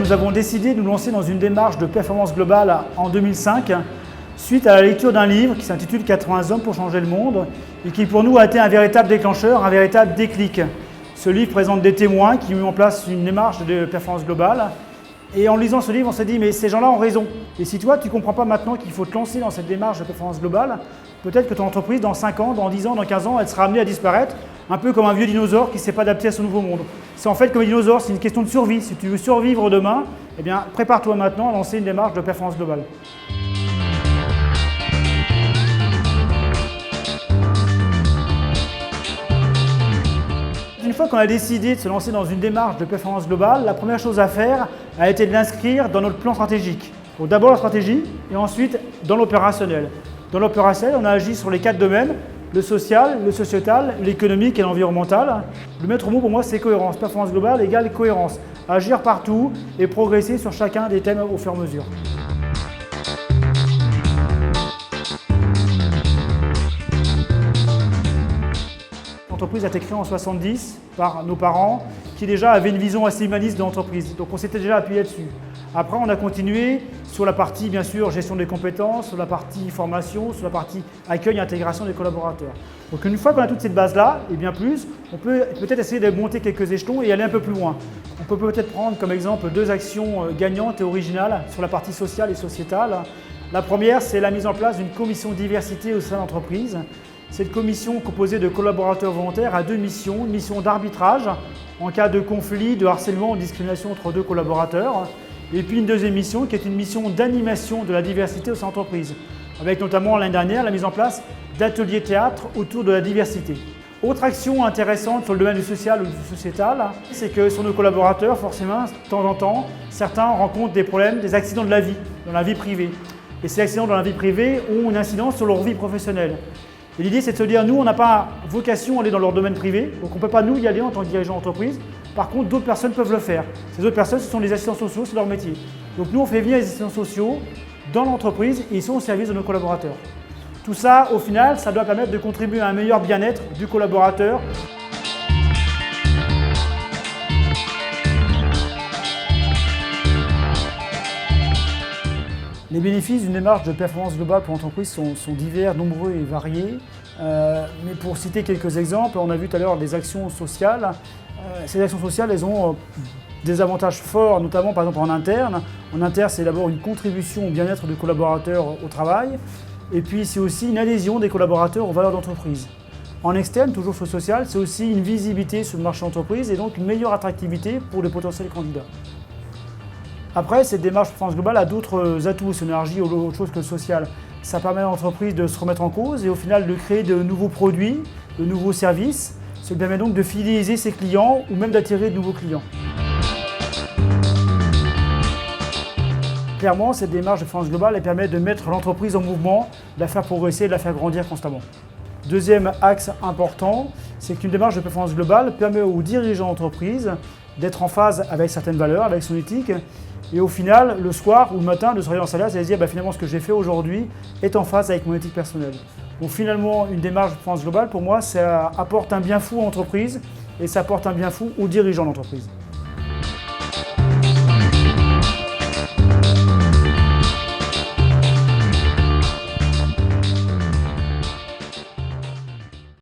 nous avons décidé de nous lancer dans une démarche de performance globale en 2005 suite à la lecture d'un livre qui s'intitule « 80 hommes pour changer le monde » et qui pour nous a été un véritable déclencheur, un véritable déclic. Ce livre présente des témoins qui ont mis en place une démarche de performance globale. Et en lisant ce livre, on s'est dit, mais ces gens-là ont raison. Et si toi, tu ne comprends pas maintenant qu'il faut te lancer dans cette démarche de performance globale, peut-être que ton entreprise, dans 5 ans, dans 10 ans, dans 15 ans, elle sera amenée à disparaître, un peu comme un vieux dinosaure qui ne s'est pas adapté à ce nouveau monde. C'est en fait comme un dinosaure, c'est une question de survie. Si tu veux survivre demain, eh bien, prépare-toi maintenant à lancer une démarche de performance globale. Une fois qu'on a décidé de se lancer dans une démarche de performance globale, la première chose à faire a été de l'inscrire dans notre plan stratégique. Donc d'abord la stratégie et ensuite dans l'opérationnel. Dans l'opérationnel, on a agi sur les 4 domaines, le social, le sociétal, l'économique et l'environnemental. Le maître mot pour moi c'est cohérence. Performance globale égale cohérence. Agir partout et progresser sur chacun des thèmes au fur et à mesure. L'entreprise a été créée en 70 par nos parents qui déjà avaient une vision assez humaniste de l'entreprise. Donc on s'était déjà appuyé dessus. Après on a continué sur la partie bien sûr gestion des compétences, sur la partie formation, sur la partie accueil et intégration des collaborateurs. Donc une fois qu'on a toute cette base-là et bien plus, on peut peut-être essayer de monter quelques échelons et aller un peu plus loin. On peut peut-être prendre comme exemple 2 actions gagnantes et originales sur la partie sociale et sociétale. La première, c'est la mise en place d'une commission diversité au sein de l'entreprise. Cette commission composée de collaborateurs volontaires a 2 missions. Une mission d'arbitrage en cas de conflit, de harcèlement ou de discrimination entre 2 collaborateurs. Et puis une deuxième mission qui est une mission d'animation de la diversité au sein de l'entreprise. Avec notamment l'année dernière la mise en place d'ateliers théâtre autour de la diversité. Autre action intéressante sur le domaine du social ou du sociétal, c'est que sur nos collaborateurs, forcément, de temps en temps, certains rencontrent des problèmes, des accidents de la vie, dans la vie privée. Et ces accidents dans la vie privée ont une incidence sur leur vie professionnelle. Et l'idée, c'est de se dire, nous, on n'a pas vocation à aller dans leur domaine privé, donc on ne peut pas nous y aller en tant que dirigeant d'entreprise. Par contre, d'autres personnes peuvent le faire. Ces autres personnes, ce sont les assistants sociaux, c'est leur métier. Donc nous, on fait venir les assistants sociaux dans l'entreprise et ils sont au service de nos collaborateurs. Tout ça, au final, ça doit permettre de contribuer à un meilleur bien-être du collaborateur. Les bénéfices d'une démarche de performance globale pour l'entreprise sont divers, nombreux et variés. Mais pour citer quelques exemples, on a vu tout à l'heure des actions sociales. Ces actions sociales, elles ont des avantages forts, notamment par exemple en interne. En interne, c'est d'abord une contribution au bien-être des collaborateurs au travail. Et puis c'est aussi une adhésion des collaborateurs aux valeurs d'entreprise. En externe, toujours sur le social, c'est aussi une visibilité sur le marché d'entreprise et donc une meilleure attractivité pour les potentiels candidats. Après, cette démarche performance globale a d'autres atouts, synergie ou autre chose que le social. Ça permet à l'entreprise de se remettre en cause et au final de créer de nouveaux produits, de nouveaux services. Ça permet donc de fidéliser ses clients ou même d'attirer de nouveaux clients. Clairement, cette démarche de performance globale elle permet de mettre l'entreprise en mouvement, de la faire progresser et de la faire grandir constamment. Deuxième axe important, c'est qu'une démarche de performance globale permet aux dirigeants d'entreprise d'être en phase avec certaines valeurs, avec son éthique, et au final, le soir ou le matin, de se réveiller dans sa classe et de se dire finalement ce que j'ai fait aujourd'hui est en phase avec mon éthique personnelle. Donc finalement, une démarche de performance globale, pour moi, ça apporte un bien fou à l'entreprise et ça apporte un bien fou aux dirigeants d'entreprise.